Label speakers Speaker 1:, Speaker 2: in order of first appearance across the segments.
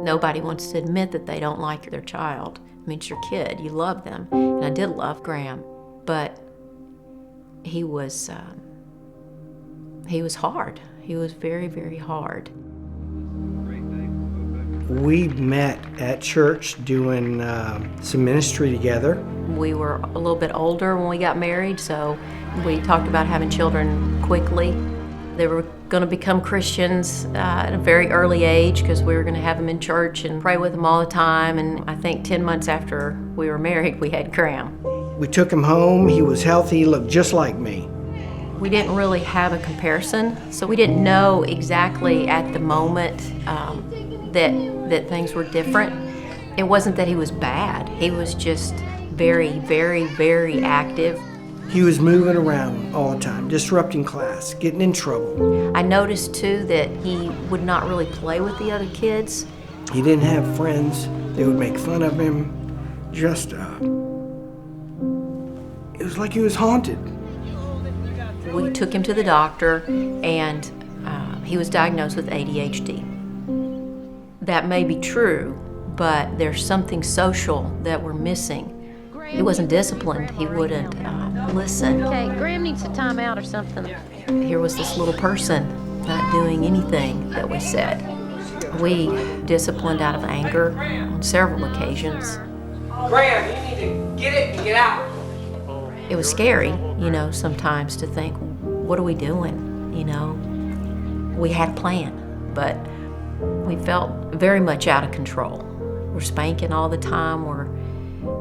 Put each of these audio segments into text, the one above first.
Speaker 1: Nobody wants to admit that they don't like their child. I mean, it's your kid. You love them. And I did love Graham, but he was hard. He was very, very hard.
Speaker 2: We met at church doing some ministry together.
Speaker 1: We were a little bit older when we got married, so we talked about having children quickly. They were going to become Christians at a very early age because we were going to have them in church and pray with them all the time. And I think 10 months after we were married, we had Graham.
Speaker 2: We took him home. He was healthy. He looked just like me.
Speaker 1: We didn't really have a comparison, so we didn't know exactly at the moment that things were different. It wasn't that he was bad. He was just very, very, very active.
Speaker 2: He was moving around all the time, disrupting class, getting in trouble.
Speaker 1: I noticed too that he would not really play with the other kids.
Speaker 2: He didn't have friends. They would make fun of him. Just, it was like he was haunted.
Speaker 1: We took him to the doctor, and he was diagnosed with ADHD. That may be true, but there's something social that we're missing. He wasn't disciplined. He wouldn't listen.
Speaker 3: Okay, Graham needs a timeout or something.
Speaker 1: Here was this little person not doing anything that we said. We disciplined out of anger on several occasions.
Speaker 4: Graham, you need to get it and get out.
Speaker 1: It was scary, sometimes to think, what are we doing? We had a plan, but we felt very much out of control. We're spanking all the time. We're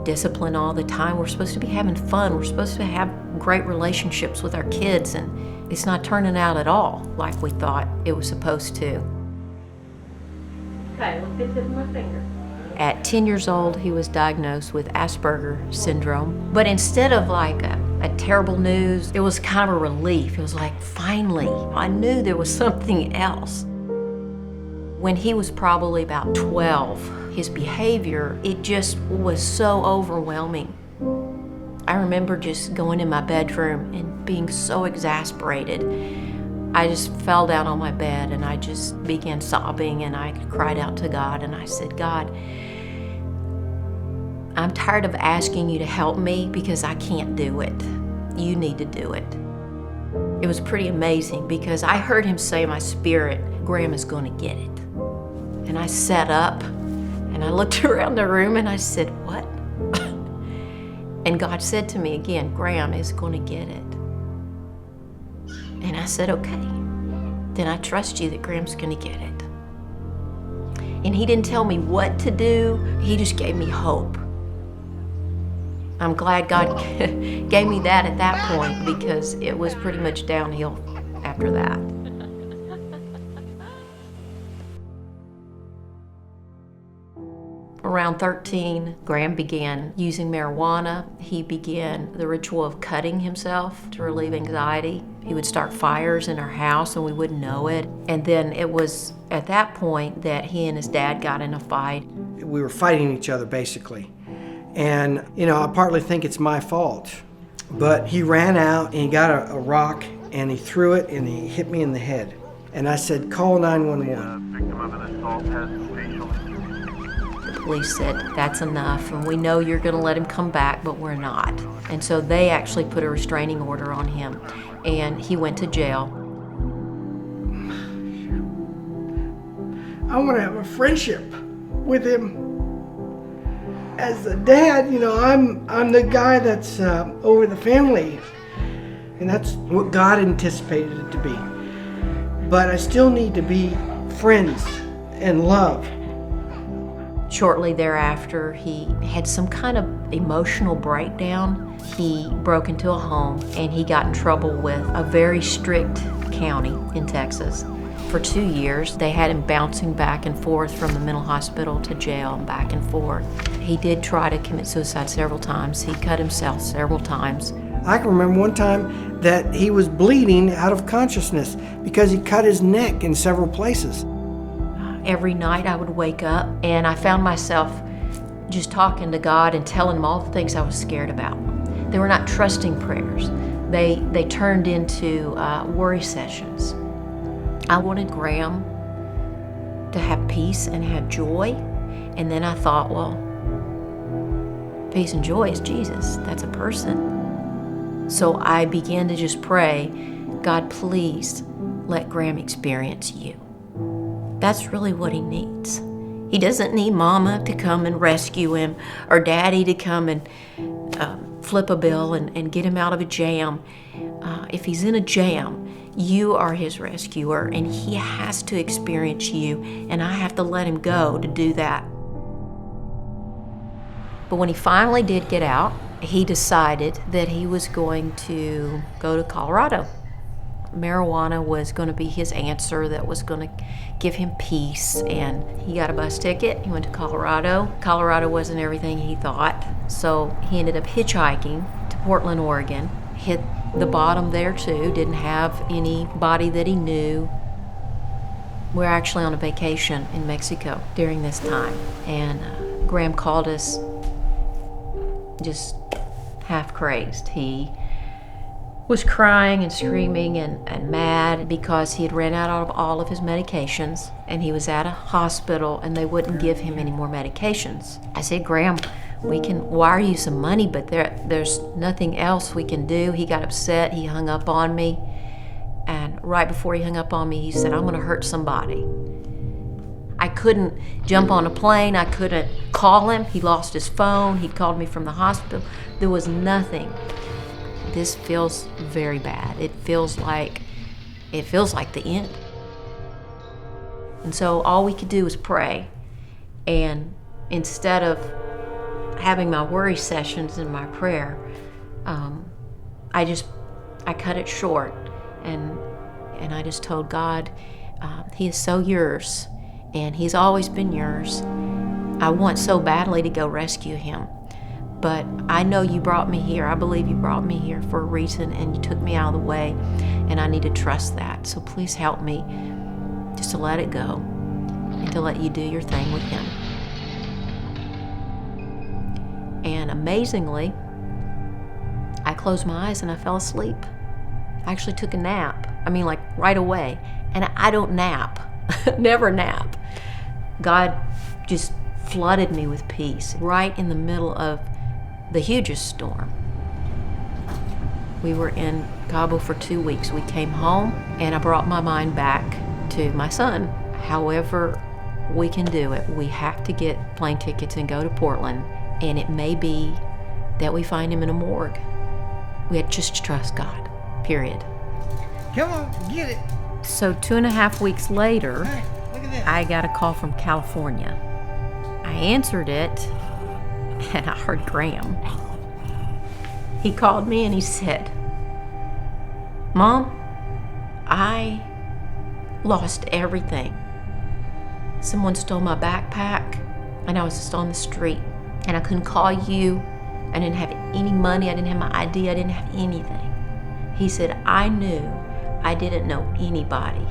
Speaker 1: disciplined all the time. We're supposed to be having fun. We're supposed to have great relationships with our kids, and it's not turning out at all like we thought it was supposed to.
Speaker 3: Okay, look at my finger.
Speaker 1: At 10 years old, he was diagnosed with Asperger's syndrome. But instead of like a terrible news, it was kind of a relief. It was like, finally, I knew there was something else. When he was probably about 12, his behavior, it just was so overwhelming. I remember just going in my bedroom and being so exasperated. I just fell down on my bed and I just began sobbing, and I cried out to God, and I said, God, I'm tired of asking you to help me because I can't do it. You need to do it. It was pretty amazing because I heard him say in my spirit, Graham is going to get it. And I sat up and I looked around the room and I said, what? And God said to me again, Graham is going to get it. And I said, okay, then I trust you that Graham's going to get it. And he didn't tell me what to do. He just gave me hope. I'm glad God gave me that at that point because it was pretty much downhill after that. Around 13, Graham began using marijuana. He began the ritual of cutting himself to relieve anxiety. He would start fires in our house and we wouldn't know it. And then it was at that point that he and his dad got in a fight.
Speaker 2: We were fighting each other, basically. And, I partly think it's my fault. But he ran out and he got a rock and he threw it and he hit me in the head. And I said, call 911.
Speaker 5: Victim of an assault has facial.
Speaker 1: The police said, that's enough, and we know you're going to let him come back, but we're not. And so they actually put a restraining order on him, and he went to jail.
Speaker 2: I want to have a friendship with him. As a dad, I'm the guy that's over the family, and that's what God anticipated it to be. But I still need to be friends and love.
Speaker 1: Shortly thereafter, he had some kind of emotional breakdown. He broke into a home and he got in trouble with a very strict county in Texas. For 2 years, they had him bouncing back and forth from the mental hospital to jail and back and forth. He did try to commit suicide several times. He cut himself several times.
Speaker 2: I can remember one time that he was bleeding out of consciousness because he cut his neck in several places.
Speaker 1: Every night I would wake up and I found myself just talking to God and telling him all the things I was scared about. They were not trusting prayers. They turned into worry sessions. I wanted Graham to have peace and have joy. And then I thought, well, peace and joy is Jesus. That's a person. So I began to just pray, God, please let Graham experience you. That's really what he needs. He doesn't need mama to come and rescue him or daddy to come and flip a bill and get him out of a jam. If he's in a jam, you are his rescuer, and he has to experience you, and I have to let him go to do that. But when he finally did get out, he decided that he was going to go to Colorado. Marijuana was going to be his answer that was going to give him peace, and he got a bus ticket. He went to Colorado. Colorado wasn't everything he thought, so he ended up hitchhiking to Portland, Oregon. Hit the bottom there too, didn't have anybody that he knew. We're actually on a vacation in Mexico during this time, and Graham called us just half crazed. He was crying and screaming and mad because he had ran out of all of his medications, and he was at a hospital and they wouldn't give him any more medications. I said, Graham, we can wire you some money, but there's nothing else we can do. He got upset, he hung up on me, and right before he hung up on me, he said, I'm gonna hurt somebody. I couldn't jump on a plane, I couldn't call him, he lost his phone, he called me from the hospital. There was nothing. This feels very bad. It feels like the end. And so all we could do was pray. And instead of having my worry sessions in my prayer, I cut it short, and I just told God, He is so yours, and He's always been yours. I want so badly to go rescue him, but I know you brought me here. I believe you brought me here for a reason, and you took me out of the way, and I need to trust that. So please help me just to let it go and to let you do your thing with him. And amazingly, I closed my eyes and I fell asleep. I actually took a nap. I mean, like right away. And I don't nap, never nap. God just flooded me with peace right in the middle of the hugest storm. We were in Cabo for 2 weeks. We came home and I brought my mind back to my son. However we can do it, we have to get plane tickets and go to Portland. And it may be that we find him in a morgue. We had just to trust God, period.
Speaker 2: Come on, get it.
Speaker 1: So 2.5 weeks later,
Speaker 2: Hey, look at that.
Speaker 1: I got a call from California. I answered it, and I heard Graham. He called me and he said, Mom, I lost everything. Someone stole my backpack, and I was just on the street. And I couldn't call you. I didn't have any money. I didn't have my ID. I didn't have anything. He said, I knew I didn't know anybody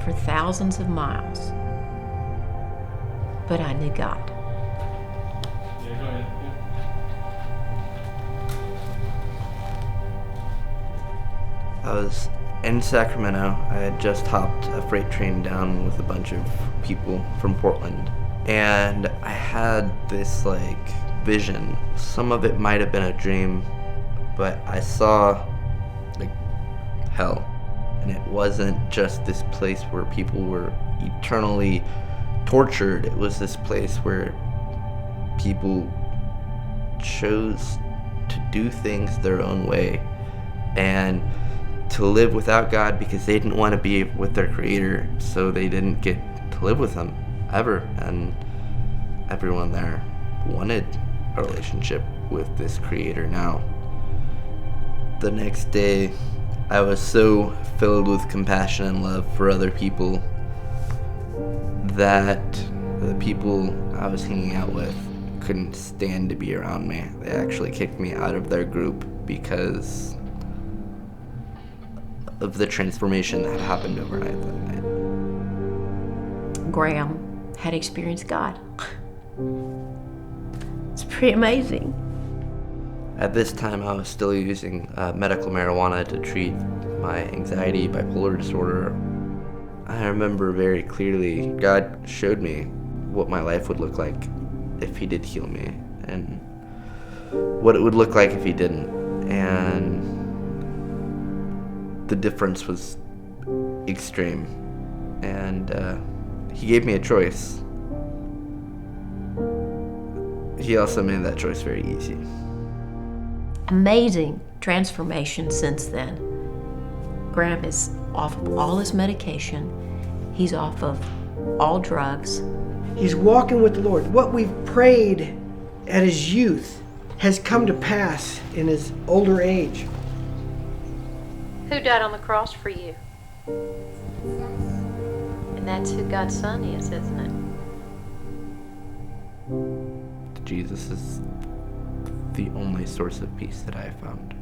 Speaker 1: for thousands of miles, but I knew God.
Speaker 6: Yeah, go ahead.
Speaker 7: I was in Sacramento. I had just hopped a freight train down with a bunch of people from Portland. And I had this vision. Some of it might have been a dream, but I saw hell. And it wasn't just this place where people were eternally tortured. It was this place where people chose to do things their own way and to live without God because they didn't want to be with their Creator, so they didn't get to live with Him ever. And everyone there wanted a relationship with this Creator now. The next day, I was so filled with compassion and love for other people that the people I was hanging out with couldn't stand to be around me. They actually kicked me out of their group because of the transformation that happened overnight that night.
Speaker 1: Graham had experienced God. It's pretty amazing.
Speaker 7: At this time, I was still using medical marijuana to treat my anxiety, bipolar disorder. I remember very clearly God showed me what my life would look like if he did heal me, and what it would look like if he didn't. And the difference was extreme. And he gave me a choice. He also made that choice very easy.
Speaker 1: Amazing transformation since then. Graham is off of all his medication. He's off of all drugs.
Speaker 2: He's walking with the Lord. What we've prayed at his youth has come to pass in his older age.
Speaker 3: Who died on the cross for you? And that's who God's Son is, isn't it?
Speaker 7: Jesus is the only source of peace that I have found.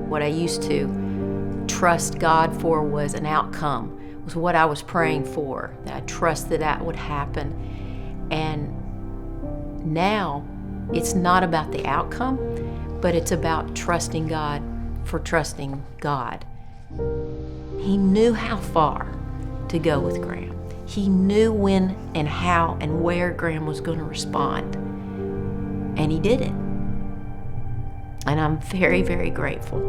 Speaker 1: What I used to trust God for was an outcome, was what I was praying for, that I trusted that would happen. And now it's not about the outcome, but it's about trusting God for trusting God. He knew how far to go with Graham. He knew when and how and where Graham was going to respond. And he did it. And I'm very, very grateful.